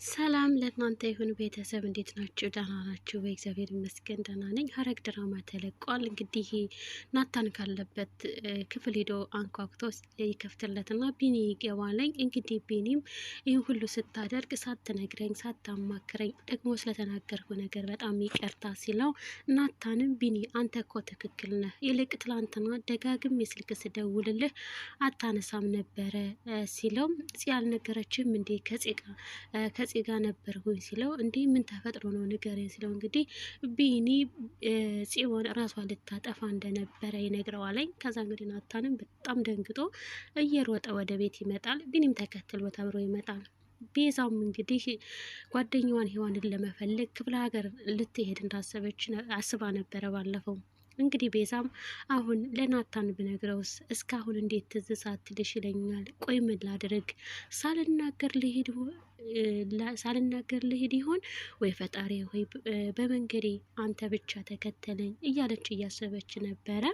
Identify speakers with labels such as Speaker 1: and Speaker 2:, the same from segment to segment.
Speaker 1: ሰላም ለእናንተ ይሁን ቤተሰብ፣ እንዴት ናችሁ? ደህና ናችሁ? በእግዚአብሔር ይመስገን ደህና ነኝ። ሐረግ ድራማ ተለቋል። እንግዲህ ናታን ካለበት ክፍል ሄዶ አንኳኩቶ ይከፍትለትና ቢኒ ይገባለኝ። እንግዲህ ቢኒም ይህን ሁሉ ስታደርግ ሳትነግረኝ ሳታማክረኝ ደግሞ ስለተናገርኩ ነገር በጣም ይቅርታ ሲለው፣ ናታንም ቢኒ አንተ እኮ ትክክል ነህ፣ ይልቅ ትላንትና ደጋግም የስልክ ስደውልልህ አታነሳም ነበረ ሲለው፣ ያልነገረችም እንዴ ከጽ ጋር ነበርኩኝ ሲለው፣ እንዲህ ምን ተፈጥሮ ነው ንገረኝ ሲለው፣ እንግዲህ ቢኒ ጽዮን ራሷን ልታጠፋ እንደነበረ ይነግረዋለኝ። ከዛ እንግዲህ ናታንም በጣም ደንግጦ እየሮጠ ወደ ቤት ይመጣል። ቢኒም ተከትሎት አብሮ ይመጣል። ቤዛም እንግዲህ ጓደኛዋን ሔዋንን ለመፈለግ ክፍለ ሀገር ልትሄድ እንዳሰበች አስባ ነበረ ባለፈው። እንግዲህ ቤዛም አሁን ለናታን ብነግረውስ እስካሁን እንዴት ትዝ ሳትልሽ ይለኛል። ቆይ ምን ላድርግ? ሳልናገር ልሄድ ይሆን ወይ ፈጣሪ ሆይ በመንገዴ አንተ ብቻ ተከተለኝ እያለች እያሰበች ነበረ።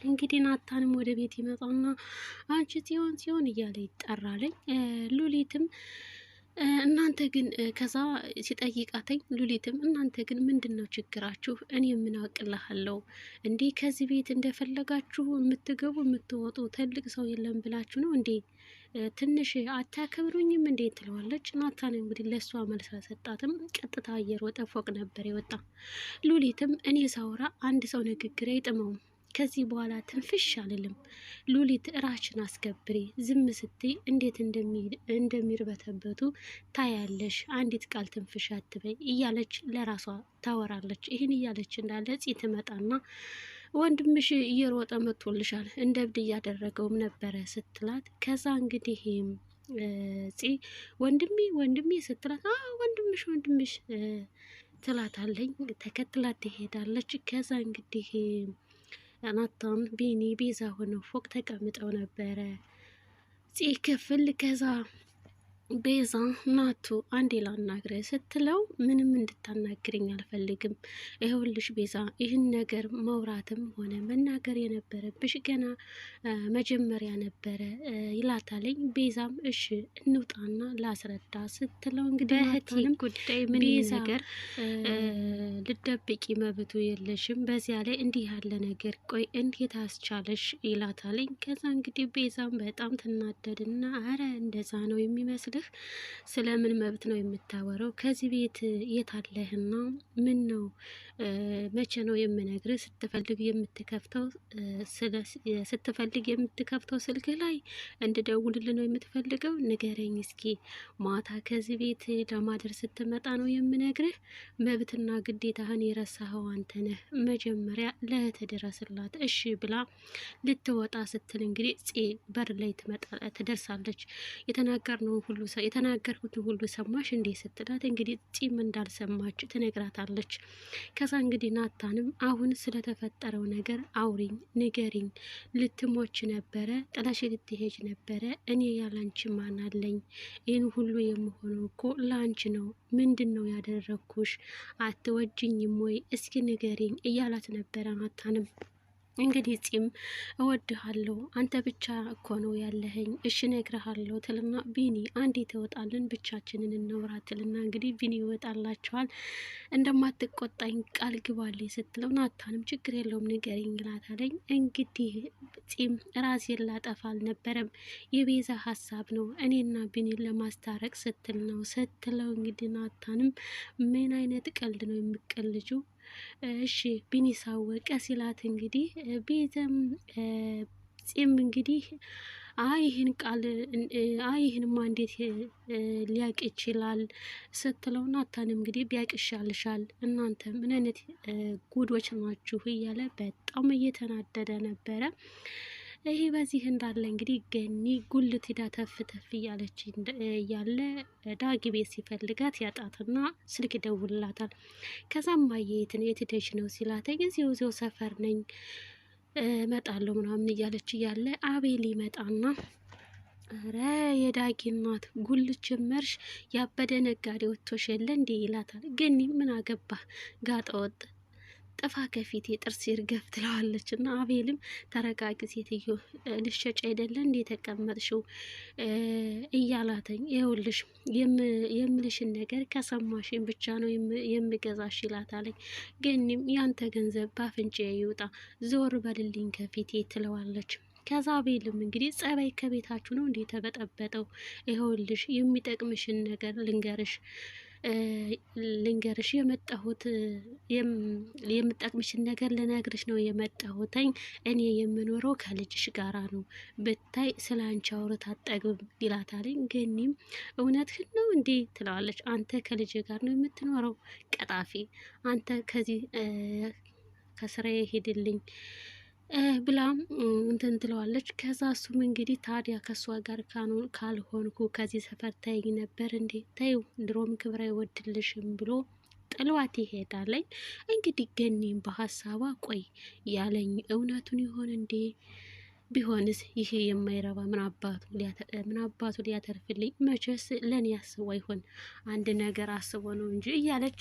Speaker 1: እንግዲህ ናታንም ወደ ቤት ይመጣና አንቺ ጽዮን እያለ ይጠራለኝ። ሉሊትም እናንተ ግን ከዛ ሲጠይቃተኝ ሉሊትም እናንተ ግን ምንድን ነው ችግራችሁ? እኔ ምን አውቅልሃለሁ እንዴ? ከዚህ ቤት እንደፈለጋችሁ የምትገቡ የምትወጡ ትልቅ ሰው የለም ብላችሁ ነው እንዴ? ትንሽ አታከብሩኝም እንዴ? ትለዋለች። ናታን እንግዲህ ለእሷ መልስ አልሰጣትም። ቀጥታ እየሮጠ ፎቅ ነበር የወጣ። ሉሊትም እኔ ሳውራ አንድ ሰው ንግግር አይጥመውም፣ ከዚህ በኋላ ትንፍሽ አልልም። ሉሊት ራችን አስከብሬ ዝም ስትይ እንዴት እንደሚርበተበቱ ታያለሽ። አንዲት ቃል ትንፍሽ አትበይ እያለች ለራሷ ታወራለች። ይህን እያለች እንዳለ ፂ ትመጣና ወንድምሽ እየሮጠ መጥቶልሻል፣ እንደ እብድ እያደረገውም ነበረ ስትላት፣ ከዛ እንግዲህ ፂ ወንድሜ ስትላት ወንድምሽ ትላታለኝ። ተከትላት ትሄዳለች። ከዛ እንግዲህ ናታን ቢኒ ቤዛ ሆነው ፎቅ ተቀምጠው ነበረ ፂ ክፍል። ከዛ ቤዛ ናቱ አንዴ ላናግረ ስትለው ምንም እንድታናግርኝ አልፈልግም። ይኸውልሽ ቤዛ ይህን ነገር መውራትም ሆነ መናገር የነበረብሽ ገና መጀመሪያ ነበረ ይላታለኝ። ቤዛም እሺ እንውጣና ላስረዳ ስትለው እንግዲህ ናታንም ጉዳይ ምን ነገር ልደብቂ መብቱ የለሽም፣ በዚያ ላይ እንዲህ ያለ ነገር ቆይ እንዴት አስቻለሽ ይላታለኝ። ከዛ እንግዲህ ቤዛም በጣም ትናደድና አረ እንደዛ ነው የሚመስል ስለምን መብት ነው የምታወረው? ከዚህ ቤት የታለህና ምን ነው መቼ ነው የምነግርህ? ስትፈልግ የምትከፍተው ስልክ ላይ እንድደውልልህ ነው የምትፈልገው? ንገረኝ እስኪ። ማታ ከዚህ ቤት ለማደር ስትመጣ ነው የምነግርህ። መብትና ግዴታህን የረሳኸው አንተ ነህ። መጀመሪያ ለእህት ድረስላት እሺ ብላ ልትወጣ ስትል እንግዲህ ፄ በር ላይ ትደርሳለች። የተናገርኩትን ሁሉ ሰማሽ እንዴ ስትላት እንግዲህ ፂም እንዳልሰማች ትነግራታለች። ከዛ እንግዲህ ናታንም አሁን ስለተፈጠረው ነገር አውሪኝ፣ ንገሪኝ። ልትሞች ነበረ፣ ጥላሽ ልትሄጅ ነበረ። እኔ ያላንቺ ማን አለኝ? ይህን ሁሉ የምሆነው እኮ ላንቺ ነው። ምንድን ነው ያደረግኩሽ? አትወጅኝም ወይ? እስኪ ንገሪኝ እያላት ነበረ ናታንም። እንግዲህ ፂም እወድሃለሁ አንተ ብቻ እኮ ነው ያለኸኝ፣ እሺ እነግርሃለሁ ትልና ቢኒ አንዴ ተወጣልን ብቻችንን እናውራ ትልና እንግዲህ ቢኒ ይወጣላቸዋል። እንደማትቆጣኝ ቃል ግባልኝ ስትለው ናታንም ችግር የለውም ንገሪኝ ይላታለኝ። እንግዲህ ፂም ራሴን ላጠፋ አልነበረም የቤዛ ሀሳብ ነው፣ እኔና ቢኒን ለማስታረቅ ስትል ነው ስትለው እንግዲህ ናታንም ምን አይነት ቀልድ ነው የምቀልጁ? እሺ ቢኒ ሳወቀ ሲላት እንግዲህ ቤዛም ፂም እንግዲህ ይህንማ እንዴት ሊያቅ ይችላል ስትለው ናታንም እንግዲህ ቢያቅ ይሻልሻል፣ እናንተ ምን አይነት ጉዶች ናችሁ እያለ በጣም እየተናደደ ነበረ። ይሄ በዚህ እንዳለ እንግዲህ ገኒ ጉልት ሂዳ ተፍ እያለች እያለ ዳጊ ቤት ሲፈልጋት ያጣትና ስልክ ይደውልላታል። ከዛም ማየት የት ሄደሽ ነው ሲላተኝ እዚው ሰፈር ነኝ እመጣለሁ ምናምን እያለች እያለ አቤል ይመጣና አረ የዳጊ እናት ጉልት ጀመርሽ፣ ያበደ ነጋዴ ወጥቶሽ የለ እንዴ ይላታል። ገኒ ምን አገባ ጋጠ ወጥ ጥፋ ከፊቴ ጥርስ ይርገፍ ትለዋለች። እና አቤልም ተረጋጊ ሴትዮ ልሸጭ አይደለ እንዴ የተቀመጥሽው እያላተኝ ይኸውልሽ የምልሽን ነገር ከሰማሽን ብቻ ነው የምገዛሽ ይላታለኝ። ገኒም ያንተ ገንዘብ ባፍንጫ ይውጣ ዞር በልልኝ ከፊቴ ትለዋለች። ከዛ አቤልም እንግዲህ ጸባይ ከቤታችሁ ነው እንዴ ተበጠበጠው? ይኸውልሽ የሚጠቅምሽን ነገር ልንገርሽ የመጣሁት የምጠቅምሽን ነገር ልነግርሽ ነው የመጣሁትኝ። እኔ የምኖረው ከልጅሽ ጋራ ነው ብታይ ስለ አንቺ አውርታ አጠግብ ይላታለኝ። ገኒም እውነትህን ነው እንዴ ትለዋለች። አንተ ከልጅ ጋር ነው የምትኖረው? ቀጣፊ አንተ ከዚህ ከስራዬ ሄድልኝ ብላም እንትን ትለዋለች። ከዛ እሱም እንግዲህ ታዲያ ከእሷ ጋር ካልሆንኩ ከዚህ ሰፈር ታይኝ ነበር እንዴ? ተይው ድሮም ክብረ አይወድልሽም ብሎ ጥሏት ይሄዳለኝ። እንግዲህ ገኒም በሀሳቧ ቆይ ያለኝ እውነቱን ይሆን እንዴ? ቢሆንስ ይሄ የማይረባ ምን አባቱ ሊያተርፍልኝ? መቼስ ለኔ አስቦ አይሆን አንድ ነገር አስቦ ነው እንጂ እያለች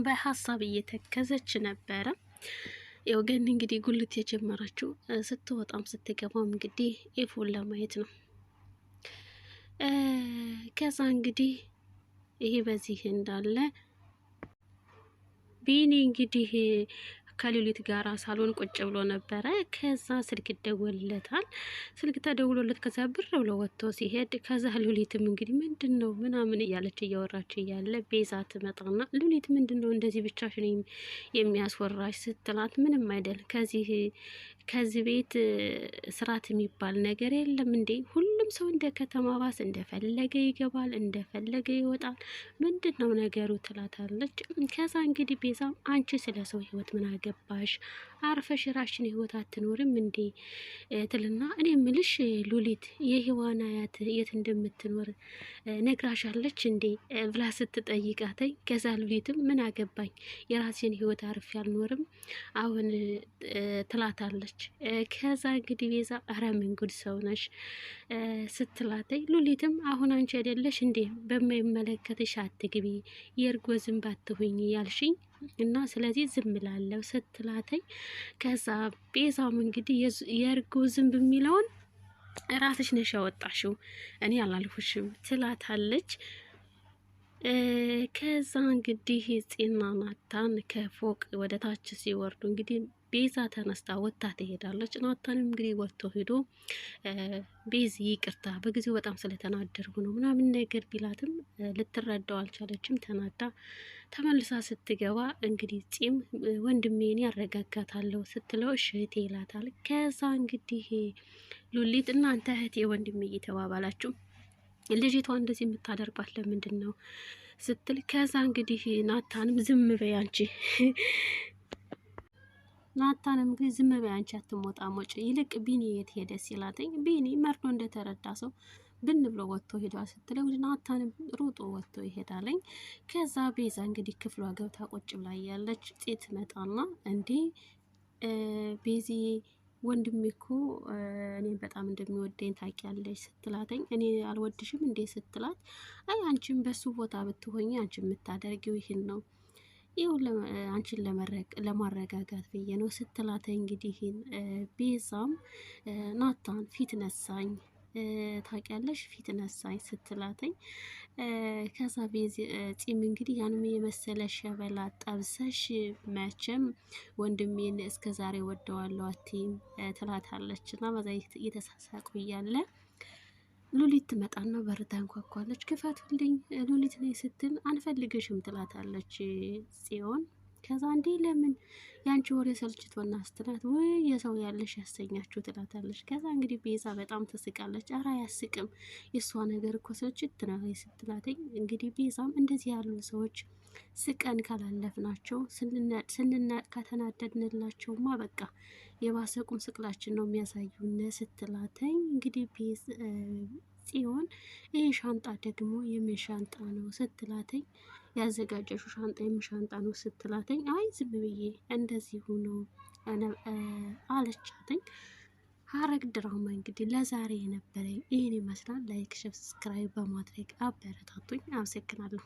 Speaker 1: በሀሳብ እየተከዘች ነበረ። ያው ገኒ እንግዲህ ጉልት የጀመረችው ስትወጣም ስትገባም እንግዲህ ኤፉን ለማየት ነው። ከዛ እንግዲህ ይሄ በዚህ እንዳለ ቢኒ እንግዲህ ከሉሊት ጋር ሳሎን ቁጭ ብሎ ነበረ። ከዛ ስልክ ይደወልለታል። ስልክ ተደውሎለት ከዛ ብር ብሎ ወጥቶ ሲሄድ ከዛ ሉሊትም እንግዲህ ምንድን ነው ምናምን እያለች እያወራች እያለ ቤዛ ትመጣና ሉሊት ምንድን ነው እንደዚህ ብቻሽን የሚያስወራሽ ስትላት ምንም አይደል ከዚህ ቤት ስርዓት የሚባል ነገር የለም እንዴ? ሁሉም ሰው እንደ ከተማ ባስ እንደፈለገ ይገባል እንደፈለገ ይወጣል። ምንድን ነው ነገሩ ትላታለች። ከዛ እንግዲህ ቤዛ አንቺ ስለ ሰው ህይወት ምን አገባሽ? አርፈሽ ራሽን ህይወት አትኖርም እንዴ? ትልና እኔ ምልሽ ሉሊት የህዋን አያት የት እንደምትኖር ነግራሻለች እንዴ ብላ ስትጠይቃተኝ ከዛ ሉሊትም ምን አገባኝ የራሴን ህይወት አርፌ አልኖርም አሁን ትላታለች። ከዛ እንግዲህ ቤዛ አረ ምን ጉድ ሰው ነሽ ስትላተኝ ሉሊትም አሁን አንቺ አይደለሽ እንዴ በማይመለከትሽ አትግቢ የእርጎ ዝንብ አትሁኝ ያልሽኝ እና ስለዚህ ዝም ላለው ስትላተኝ ከዛ ቤዛም እንግዲህ የእርጎ ዝንብ የሚለውን ራስሽ ነሽ ያወጣሽው እኔ አላልኩሽም ትላታለች። ከዛ እንግዲህ ጽና ናታን ከፎቅ ወደ ታች ሲወርዱ እንግዲህ ቤዛ ተነስታ ወጥታ ትሄዳለች። ናታንም እንግዲህ ወጥቶ ሄዶ ቤዚ ይቅርታ በጊዜው በጣም ስለተናደርኩ ነው ምናምን ነገር ቢላትም ልትረዳው አልቻለችም። ተናዳ ተመልሳ ስትገባ እንግዲህ ጺም ወንድሜን ያረጋጋታለሁ ስትለው እሺ እህቴ ይላታል። ከዛ እንግዲህ ሉሊት እናንተ እህቴ ወንድሜ እየተባባላችሁ ልጅቷ እንደዚህ የምታደርባት ለምንድን ነው ስትል ከዛ እንግዲህ ናታንም ዝም በይ አንቺ ናታንም እንግዲህ ዝም በይ አንቺ አትሞጣሞጭ ይልቅ ቢኒ የት ሄደ ሲላተኝ ቢኒ መርዶ እንደተረዳ ሰው ብን ብሎ ወጥቶ ሄዷል ስትለው ናታንም ሩጦ ወጥቶ ይሄዳለኝ። ከዛ ቤዛ እንግዲህ ክፍሏ ገብታ ቁጭ ብላ ያለች ጤት መጣና እንዴ ቤዚ ወንድሜ እኮ እኔ በጣም እንደሚወደኝ ታውቂያለሽ ስትላተኝ እኔ አልወድሽም እንዴ ስትላት አይ አንቺም በሱ ቦታ ብትሆኚ አንቺ የምታደርጊው ይህን ነው ይሁን አንቺን ለማረጋጋት ብዬ ነው ስትላተኝ እንግዲህ ቤዛም ናታን ፊት ነሳኝ ታውቂያለሽ ፊት ነሳኝ ስትላተኝ ከዛ ጺም እንግዲህ ያንም የመሰለ ሸበላ ጠብሰሽ መቼም ወንድሜን እስከ ዛሬ ወደዋለሁ አትይም ትላታለች። እና በዛ እየተሳሳቁ እያለ ሉሊት ትመጣና በር ታንኳኳለች። ክፈቱልኝ ሉሊት ነኝ ስትል አንፈልግሽም ትላታለች ጽዮን። ከዛ እንዴ ለምን ያንቺ ወሬ ሰልችቶና ስትላት ወይ የሰው ያለሽ ያሰኛችሁ ትላታለች። ከዛ እንግዲህ ቤዛ በጣም ትስቃለች። ኧረ አያስቅም የእሷ ነገር እኮ ሰልችት ነው ስትላተኝ እንግዲህ ቤዛም እንደዚህ ያሉ ሰዎች ስቀን ካላለፍናቸው ከተናደድንላቸውማ በቃ የባሰቁም ስቅላችን ነው የሚያሳዩን ስትላተኝ እንግዲህ ጽዮን ይህ ሻንጣ ደግሞ የምን ሻንጣ ነው ስትላተኝ ያዘጋጀሹ ሻንጣ የምን ሻንጣ ነው ስትላተኝ አይ ዝም ብዬ እንደዚሁ ነው አለቻተኝ። ሐረግ ድራማ እንግዲህ ለዛሬ የነበረኝ ይህን ይመስላል። ላይክ ሰብስክራይብ በማድረግ አበረታቱኝ። አመሰግናለሁ።